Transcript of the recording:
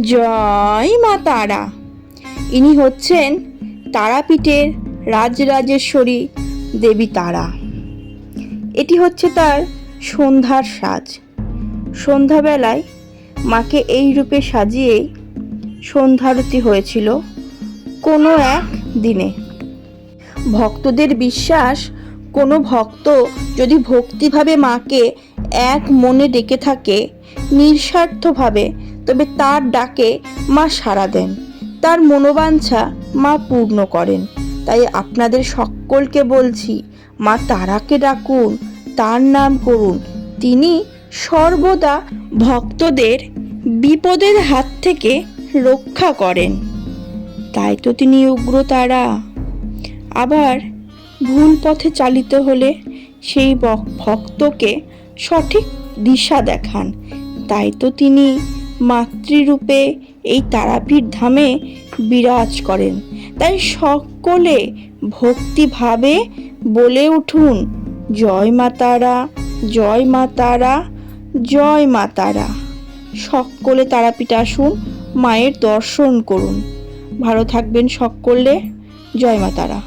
জয় মা তারা। ইনি হচ্ছেন তারাপীঠের রাজরাজেশ্বরী দেবী তারা। এটি হচ্ছে তার সন্ধ্যার সাজ। সন্ধ্যাবেলায় মাকে এই রূপে সাজিয়ে সন্ধ্যারতি হয়েছিল কোনো এক দিনে। ভক্তদের বিশ্বাস, কোনো ভক্ত যদি ভক্তিভাবে মাকে এক মনে ডেকে থাকে নিঃস্বার্থভাবে, তবে তার ডাকে মা সাড়া দেন, তার মনোবাঞ্ছা মা পূর্ণ করেন। তাই আপনাদের সকলকে বলছি, মা তারাকে ডাকুন, তার নাম করুন। তিনি সর্বদা ভক্তদের বিপদের হাত থেকে রক্ষা করেন। তাই তো তিনি উগ্র তারা। আবার ভুল পথে চালিত হলে সেই ভক্তকে সঠিক দিশা দেখান। তাই তো তিনি মাতৃরূপে এই তারাপীঠ ধামে বিরাজ করেন। তাই সকলে ভক্তিভাবে বলে উঠুন, জয় মা তারা, জয় মা তারা, জয় মা তারা। সকলে তারাপীঠ আসুন, মায়ের দর্শন করুন। ভালো থাকবেন সকলে। জয় মা তারা।